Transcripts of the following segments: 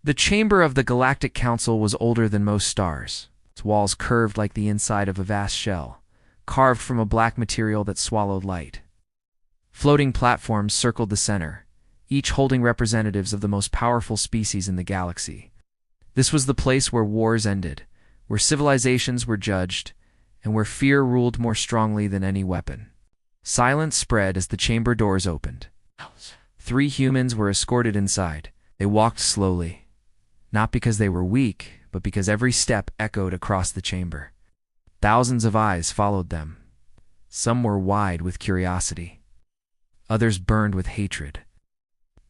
The chamber of the Galactic Council was older than most stars. Its walls curved like the inside of a vast shell, carved from a black material that swallowed light. Floating platforms circled the center, each holding representatives of the most powerful species in the galaxy. This was the place where wars ended, where civilizations were judged, and where fear ruled more strongly than any weapon. Silence spread as the chamber doors opened. 3 humans were escorted inside. They walked slowly, not because they were weak, but because every step echoed across the chamber. Thousands of eyes followed them. Some were wide with curiosity. Others burned with hatred.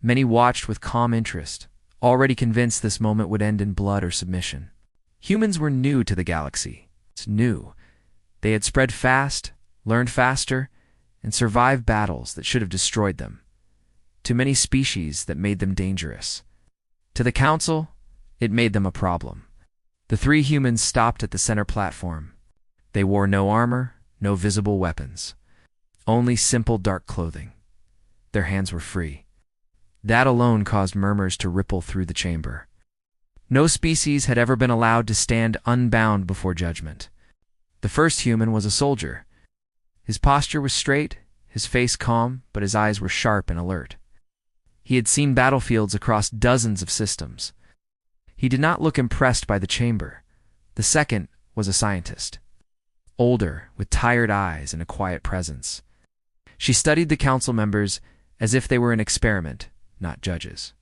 Many watched with calm interest, already convinced this moment would end in blood or submission. Humans were new to the galaxy. It's new. They had spread fast, learned faster, and survived battles that should have destroyed them. To many species, that made them dangerous. To the Council, it made them a problem. The 3 humans stopped at the center platform. They wore no armor, no visible weapons. Only simple dark clothing. Their hands were free. That alone caused murmurs to ripple through the chamber. No species had ever been allowed to stand unbound before judgment. The first human was a soldier. His posture was straight, his face calm, but his eyes were sharp and alert. He had seen battlefields across dozens of systems. He did not look impressed by the chamber. The second was a scientist. Older, with tired eyes and a quiet presence. She studied the council members as if they were an experiment, not judges.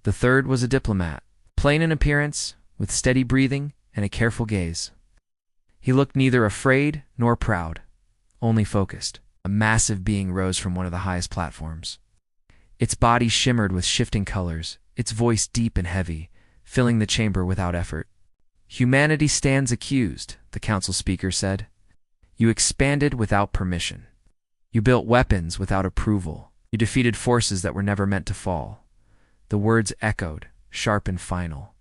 The third was a diplomat, plain in appearance, with steady breathing and a careful gaze. He looked neither afraid nor proud, only focused. A massive being rose from one of the highest platforms. Its body shimmered with shifting colors, its voice deep and heavy, filling the chamber without effort. "Humanity stands accused," the council speaker said. "You expanded without permission. You built weapons without approval. You defeated forces that were never meant to fall." The words echoed, sharp and final.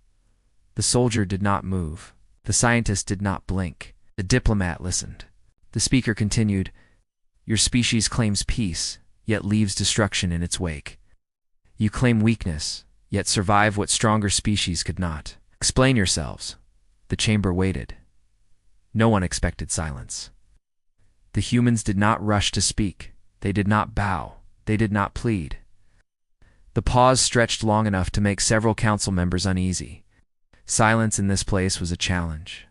The soldier did not move. The scientist did not blink. The diplomat listened. The speaker continued, "Your species claims peace, yet leaves destruction in its wake. You claim weakness, yet survive what stronger species could not. Explain yourselves." The chamber waited. No one expected silence. The humans did not rush to speak. They did not bow. They did not plead. The pause stretched long enough to make several council members uneasy. Silence in this place was a challenge.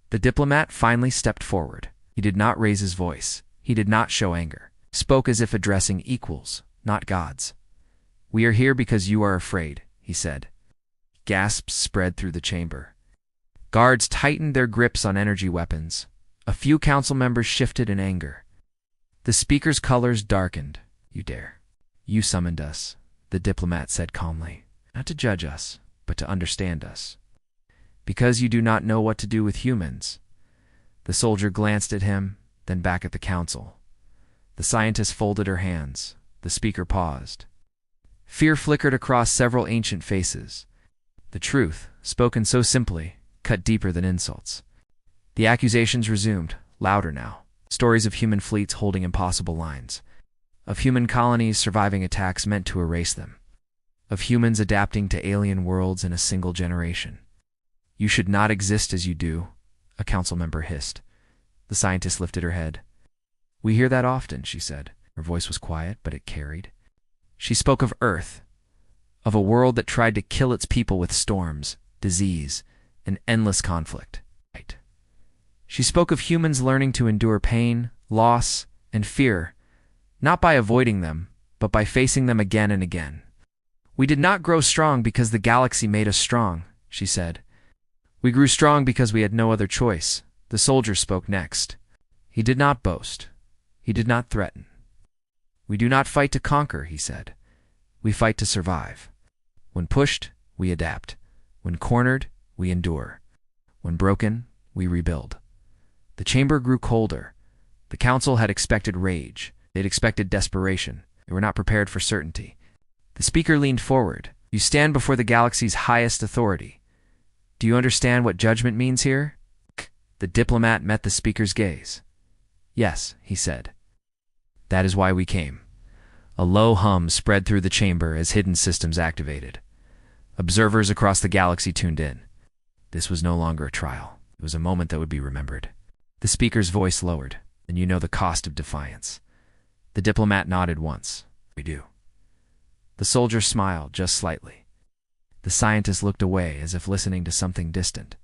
The diplomat finally stepped forward. He did not raise his voice. He did not show anger. Spoke as if addressing equals, not gods. "We are here because you are afraid," he said. Gasps spread through the chamber. Guards tightened their grips on energy weapons. A few council members shifted in anger. The speaker's colors darkened. "You dare. You summoned us," the diplomat said calmly. "Not to judge us, but to understand us. Because you do not know what to do with humans." The soldier glanced at him, then back at the council. The scientist folded her hands. The speaker paused. Fear flickered across several ancient faces. The truth, spoken so simply, cut deeper than insults. The accusations resumed, louder now. Stories of human fleets holding impossible lines. Of human colonies surviving attacks meant to erase them. Of humans adapting to alien worlds in a single generation. "You should not exist as you do," a council member hissed. The scientist lifted her head. "We hear that often," she said. Her voice was quiet, but it carried. She spoke of Earth, of a world that tried to kill its people with storms, disease, and endless conflict. She spoke of humans learning to endure pain, loss, and fear, not by avoiding them, but by facing them again and again. "We did not grow strong because the galaxy made us strong," she said. "We grew strong because we had no other choice." The soldier spoke next. He did not boast. He did not threaten. "We do not fight to conquer," he said. "We fight to survive. When pushed, we adapt. When cornered, we endure. When broken, we rebuild." The chamber grew colder. The council had expected rage. They'd expected desperation. They were not prepared for certainty. The speaker leaned forward. "You stand before the galaxy's highest authority. Do you understand what judgment means here?" The diplomat met the speaker's gaze. "Yes," he said. "That is why we came." A low hum spread through the chamber as hidden systems activated. Observers across the galaxy tuned in. This was no longer a trial. It was a moment that would be remembered. The speaker's voice lowered. "And you know the cost of defiance." The diplomat nodded once. "We do." The soldier smiled, just slightly. The scientist looked away, as if listening to something distant.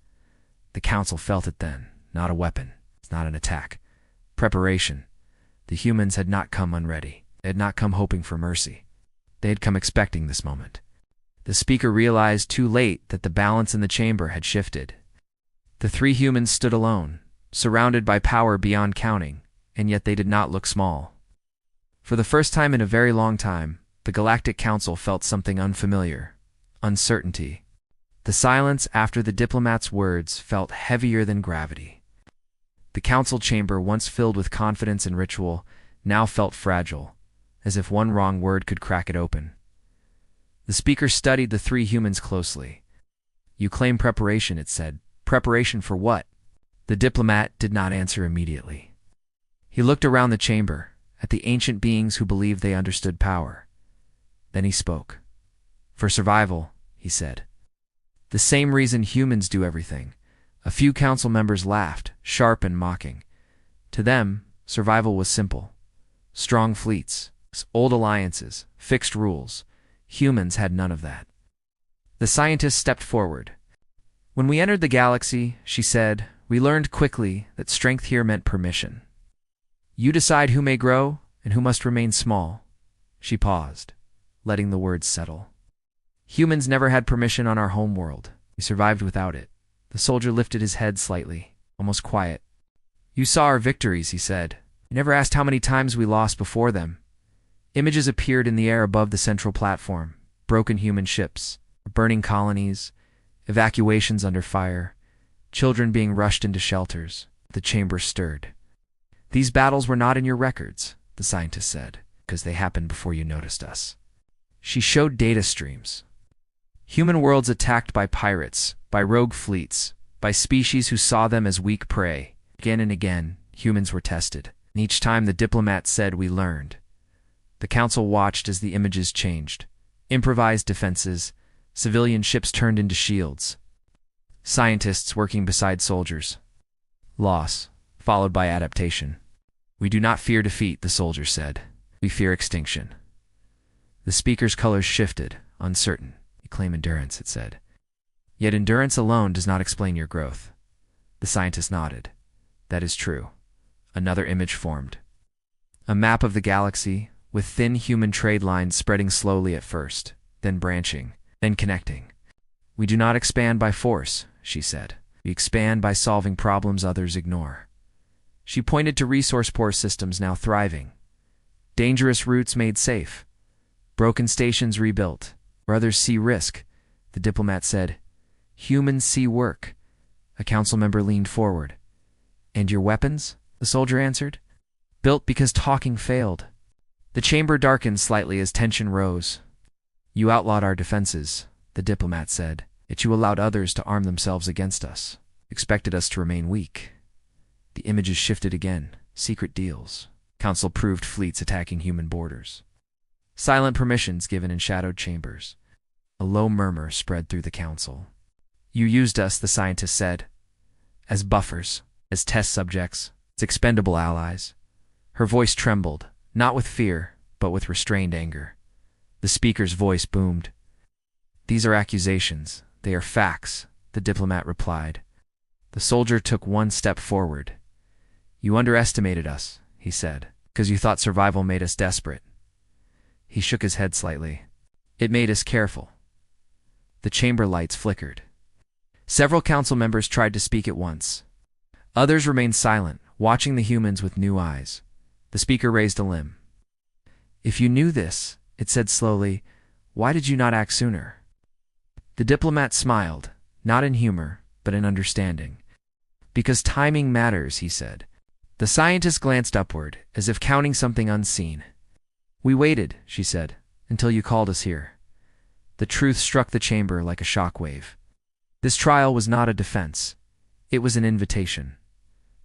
The council felt it then. Not a weapon. It's not an attack. Preparation. The humans had not come unready. They had not come hoping for mercy. They had come expecting this moment. The speaker realized too late that the balance in the chamber had shifted. The three humans stood alone, surrounded by power beyond counting, and yet they did not look small. For the first time in a very long time, the Galactic Council felt something unfamiliar. Uncertainty. The silence after the diplomat's words felt heavier than gravity. The council chamber, once filled with confidence and ritual, now felt fragile, as if one wrong word could crack it open. The speaker studied the three humans closely. "You claim preparation," it said. "Preparation for what?" The diplomat did not answer immediately. He looked around the chamber, at the ancient beings who believed they understood power. Then he spoke. "For survival," he said. "The same reason humans do everything." A few council members laughed, sharp and mocking. To them, survival was simple. Strong fleets, old alliances, fixed rules. Humans had none of that. The scientist stepped forward. "When we entered the galaxy," she said, "we learned quickly that strength here meant permission. You decide who may grow and who must remain small." She paused, letting the words settle. "Humans never had permission on our home world. We survived without it." The soldier lifted his head slightly, almost quiet. "You saw our victories," he said. "You never asked how many times we lost before them." Images appeared in the air above the central platform. Broken human ships, burning colonies, evacuations under fire, children being rushed into shelters. The chamber stirred. "These battles were not in your records," the scientist said, "because they happened before you noticed us." She showed data streams. Human worlds attacked by pirates, by rogue fleets, by species who saw them as weak prey. Again and again, humans were tested. And each time the diplomat said, "We learned." The council watched as the images changed. Improvised defenses, civilian ships turned into shields. Scientists working beside soldiers. Loss, followed by adaptation. "We do not fear defeat," the soldier said. "We fear extinction." The speaker's colors shifted, uncertain. "You claim endurance," it said. "Yet endurance alone does not explain your growth." The scientist nodded. "That is true." Another image formed. A map of the galaxy, with thin human trade lines spreading slowly at first, then branching, then connecting. "We do not expand by force," she said. "We expand by solving problems others ignore." She pointed to resource-poor systems now thriving. Dangerous routes made safe. Broken stations rebuilt. Where others see risk, the diplomat said. "Humans see work." A council member leaned forward. "And your weapons?" the soldier answered. "Built because talking failed." The chamber darkened slightly as tension rose. "You outlawed our defenses," the diplomat said, "yet you allowed others to arm themselves against us, expected us to remain weak." The images shifted again. Secret deals. Council-proved fleets attacking human borders. Silent permissions given in shadowed chambers. A low murmur spread through the council. "You used us," the scientist said, "as buffers, as test subjects, as expendable allies." Her voice trembled, not with fear, but with restrained anger. The speaker's voice boomed. "These are accusations. They are facts," the diplomat replied. The soldier took one step forward. "You underestimated us," he said, "because you thought survival made us desperate." He shook his head slightly. "It made us careful." The chamber lights flickered. Several council members tried to speak at once. Others remained silent, watching the humans with new eyes. The speaker raised a limb. "If you knew this," it said slowly, "why did you not act sooner?" The diplomat smiled, not in humor, but in understanding. "Because timing matters," he said. The scientist glanced upward, as if counting something unseen. "We waited," she said, "until you called us here." The truth struck the chamber like a shockwave. This trial was not a defense. It was an invitation.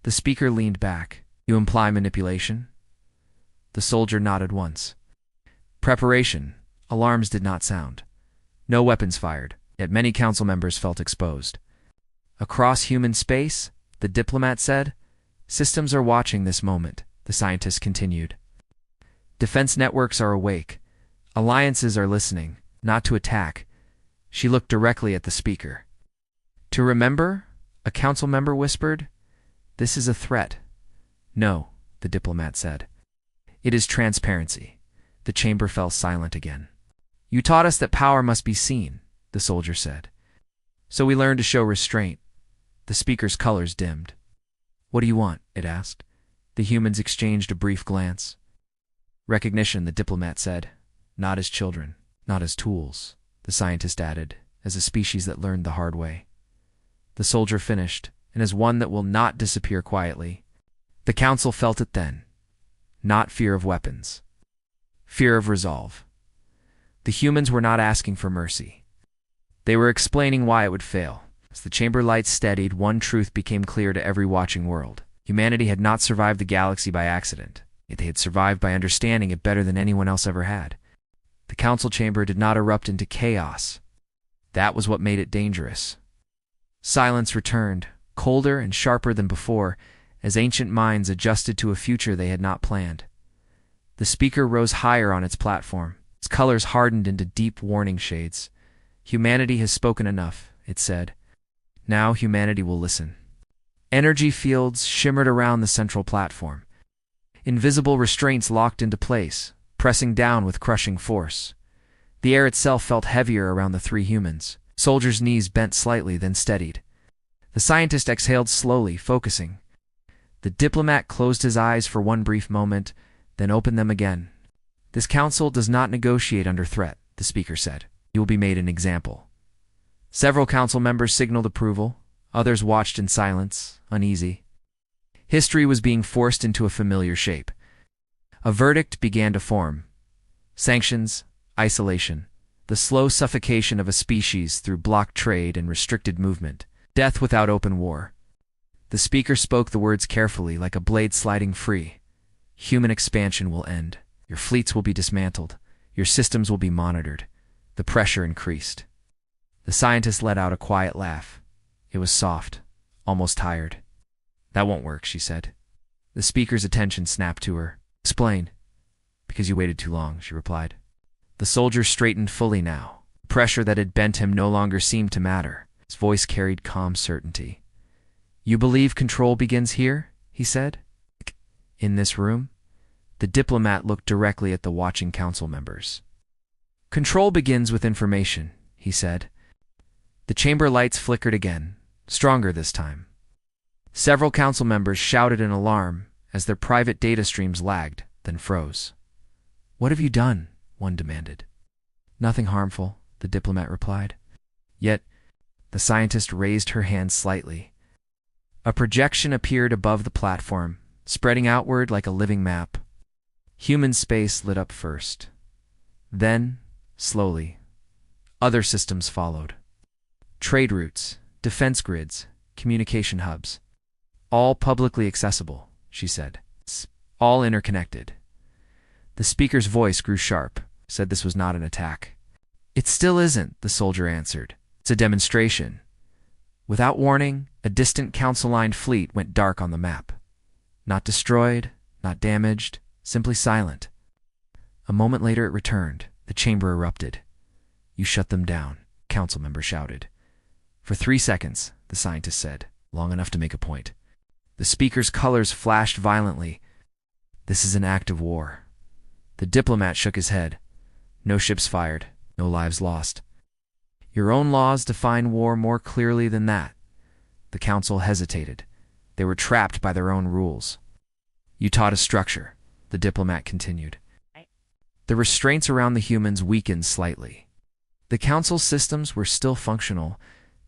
The speaker leaned back. "You imply manipulation?" The soldier nodded once. "Preparation." Alarms did not sound. No weapons fired, yet many council members felt exposed. Across human space, the diplomat said, systems are watching this moment, the scientist continued. Defense networks are awake. Alliances are listening, not to attack. She looked directly at the speaker. To remember? A council member whispered. This is a threat. No, the diplomat said. It is transparency. The chamber fell silent again. You taught us that power must be seen, the soldier said. So we learned to show restraint. The speaker's colors dimmed. What do you want? It asked. The humans exchanged a brief glance. Recognition, the diplomat said. Not as children, not as tools, the scientist added, as a species that learned the hard way. The soldier finished, and as one that will not disappear quietly. The council felt it then. Not fear of weapons. Fear of resolve. The humans were not asking for mercy. They were explaining why it would fail. As the chamber lights steadied, one truth became clear to every watching world. Humanity had not survived the galaxy by accident. Yet they had survived by understanding it better than anyone else ever had. The council chamber did not erupt into chaos. That was what made it dangerous. Silence returned, colder and sharper than before, as ancient minds adjusted to a future they had not planned. The speaker rose higher on its platform. Its colors hardened into deep warning shades. Humanity has spoken enough, it said. Now humanity will listen. Energy fields shimmered around the central platform. Invisible restraints locked into place, pressing down with crushing force. The air itself felt heavier around the three humans. Soldiers' knees bent slightly, then steadied. The scientist exhaled slowly, focusing. The diplomat closed his eyes for one brief moment, then opened them again. This council does not negotiate under threat, the speaker said. You will be made an example. Several council members signaled approval. Others watched in silence, uneasy. History was being forced into a familiar shape. A verdict began to form. Sanctions, isolation, the slow suffocation of a species through blocked trade and restricted movement, death without open war. The speaker spoke the words carefully, like a blade sliding free. Human expansion will end. Your fleets will be dismantled. Your systems will be monitored. The pressure increased. The scientist let out a quiet laugh. It was soft, almost tired. That won't work, she said. The speaker's attention snapped to her. Explain. Because you waited too long, she replied. The soldier straightened fully now. The pressure that had bent him no longer seemed to matter. His voice carried calm certainty. You believe control begins here? He said. In this room? The diplomat looked directly at the watching council members. Control begins with information, he said. The chamber lights flickered again, stronger this time. Several council members shouted in alarm as their private data streams lagged, then froze. What have you done? One demanded. Nothing harmful, the diplomat replied. Yet, the scientist raised her hand slightly. A projection appeared above the platform, spreading outward like a living map. Human space lit up first. Then, slowly, other systems followed. Trade routes, defense grids, communication hubs. All publicly accessible, she said. All interconnected. The speaker's voice grew sharp, said this was not an attack. It still isn't, the soldier answered. It's a demonstration. Without warning, a distant council-lined fleet went dark on the map. Not destroyed, not damaged, simply silent. A moment later it returned. The chamber erupted. You shut them down, council member shouted. For 3 seconds, the scientist said, long enough to make a point. The speaker's colors flashed violently. This is an act of war. The diplomat shook his head. No ships fired, no lives lost. Your own laws define war more clearly than that. The council hesitated. They were trapped by their own rules. You taught a structure, the diplomat continued. The restraints around the humans weakened slightly. The council systems were still functional,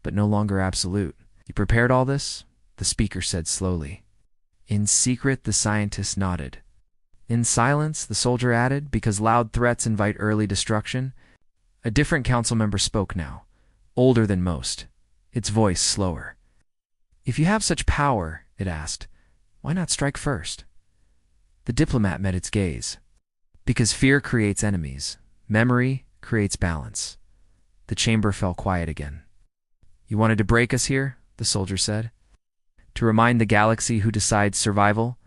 but no longer absolute. You prepared all this? The speaker said slowly. In secret, the scientist nodded. In silence, the soldier added, because loud threats invite early destruction. A different council member spoke now, older than most, its voice slower. If you have such power, it asked, why not strike first? The diplomat met its gaze. Because fear creates enemies. Memory creates balance. The chamber fell quiet again. "You wanted to break us here?" the soldier said. "To remind the galaxy who decides survival?"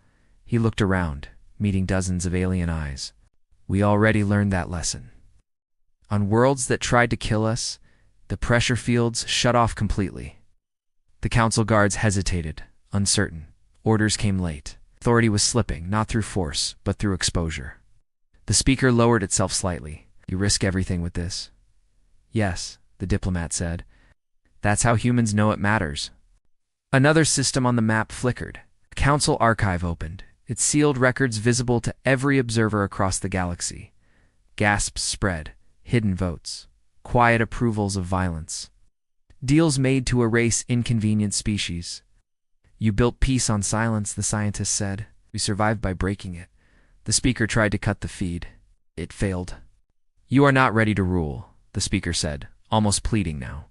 He looked around, meeting dozens of alien eyes. "We already learned that lesson. On worlds that tried to kill us, the pressure fields shut off completely." The council guards hesitated, uncertain. Orders came late. Authority was slipping, not through force, but through exposure. The speaker lowered itself slightly. "You risk everything with this?" "Yes," the diplomat said. "That's how humans know it matters." Another system on the map flickered. A council archive opened, its sealed records visible to every observer across the galaxy. Gasps spread, hidden votes, quiet approvals of violence. Deals made to erase inconvenient species. "You built peace on silence," the scientist said. "We survived by breaking it." The speaker tried to cut the feed. It failed. "You are not ready to rule," the speaker said, almost pleading now.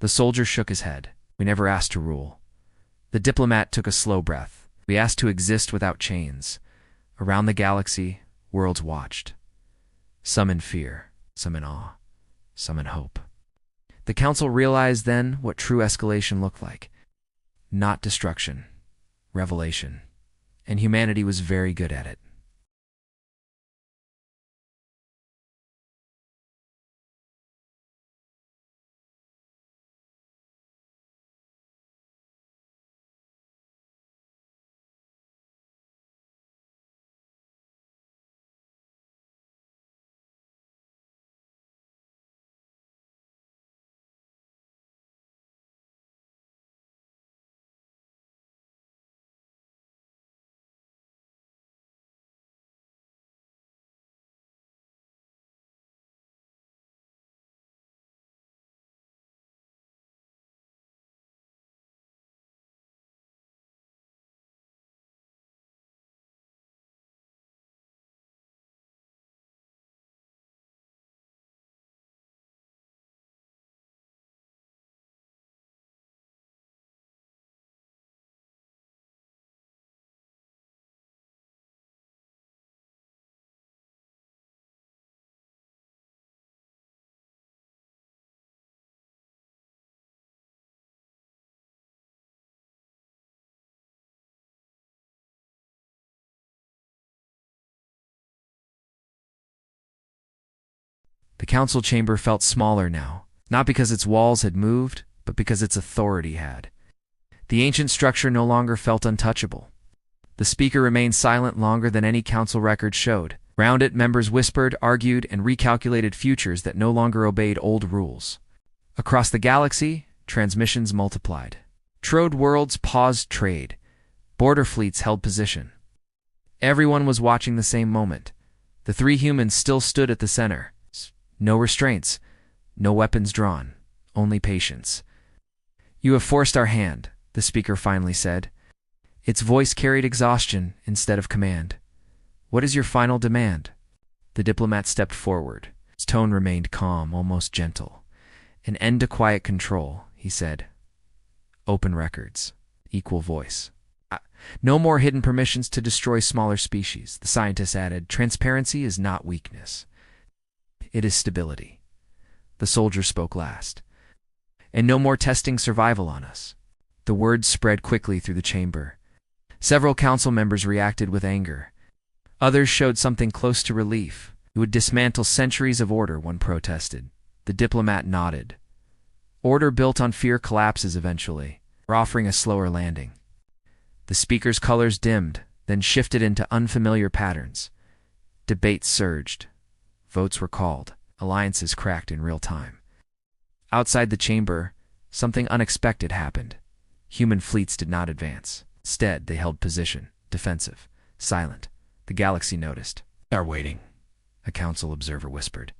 The soldier shook his head. "We never asked to rule." The diplomat took a slow breath. "We asked to exist without chains." Around the galaxy, worlds watched. Some in fear, some in awe, some in hope. The council realized then what true escalation looked like. Not destruction, revelation. And humanity was very good at it. The council chamber felt smaller now, not because its walls had moved, but because its authority had. The ancient structure no longer felt untouchable. The speaker remained silent longer than any council record showed. Round it, members whispered, argued, and recalculated futures that no longer obeyed old rules. Across the galaxy, transmissions multiplied. Trode worlds paused trade. Border fleets held position. Everyone was watching the same moment. The three humans still stood at the center. No restraints, no weapons drawn, only patience. "You have forced our hand," the speaker finally said. Its voice carried exhaustion instead of command. "What is your final demand?" The diplomat stepped forward. His tone remained calm, almost gentle. "An end to quiet control," he said. "Open records, equal voice. No more hidden permissions to destroy smaller species," the scientist added. "Transparency is not weakness. It is stability." The soldier spoke last. "And no more testing survival on us." The words spread quickly through the chamber. Several council members reacted with anger. Others showed something close to relief. "It would dismantle centuries of order," one protested. The diplomat nodded. "Order built on fear collapses eventually. We're offering a slower landing." The speaker's colors dimmed, then shifted into unfamiliar patterns. Debates surged. Votes were called. Alliances cracked in real time. Outside the chamber, something unexpected happened. Human fleets did not advance. Instead, they held position, defensive, silent. The galaxy noticed. "They are waiting," a council observer whispered.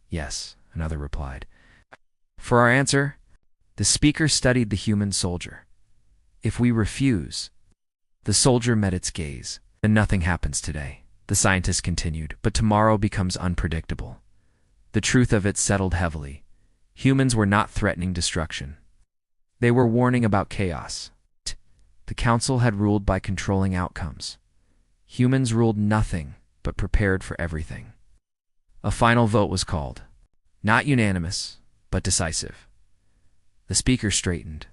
"Yes," another replied. For our answer, the speaker studied the human soldier. "If we refuse..." The soldier met its gaze. "Then nothing happens today," the scientist continued, "but tomorrow becomes unpredictable." The truth of it settled heavily. Humans were not threatening destruction. They were warning about chaos. The council had ruled by controlling outcomes. Humans ruled nothing, but prepared for everything. A final vote was called. Not unanimous, but decisive. The speaker straightened.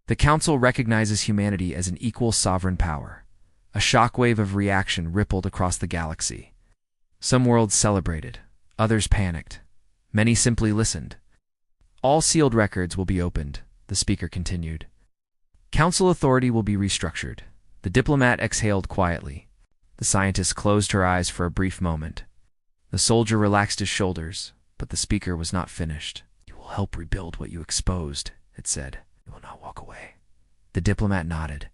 The Council recognizes humanity as an equal sovereign power. A shockwave of reaction rippled across the galaxy. Some worlds celebrated, others panicked. Many simply listened. All sealed records will be opened, the speaker continued. Council authority will be restructured. The diplomat exhaled quietly. The scientist closed her eyes for a brief moment. The soldier relaxed his shoulders, but the speaker was not finished. "You will help rebuild what you exposed," it said. "You will not walk away." The diplomat nodded.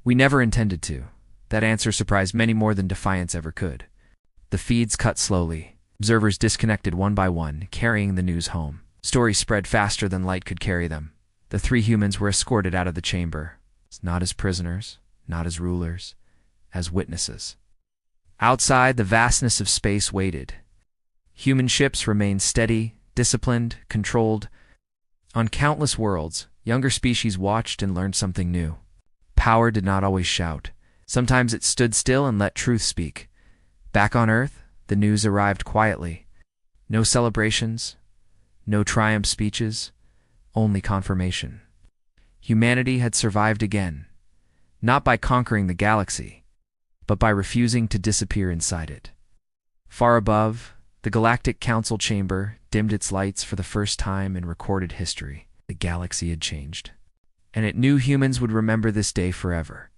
"We never intended to." That answer surprised many more than defiance ever could. The feeds cut slowly. Observers disconnected one by one, carrying the news home. Stories spread faster than light could carry them. The three humans were escorted out of the chamber, not as prisoners, not as rulers, as witnesses. Outside, the vastness of space waited. Human ships remained steady, disciplined, controlled. On countless worlds, younger species watched and learned something new. Power did not always shout. Sometimes it stood still and let truth speak. Back on Earth, the news arrived quietly. No celebrations, no triumph speeches, only confirmation. Humanity had survived again, not by conquering the galaxy, but by refusing to disappear inside it. Far above, the Galactic Council chamber dimmed its lights for the first time in recorded history. The galaxy had changed, and it knew humans would remember this day forever.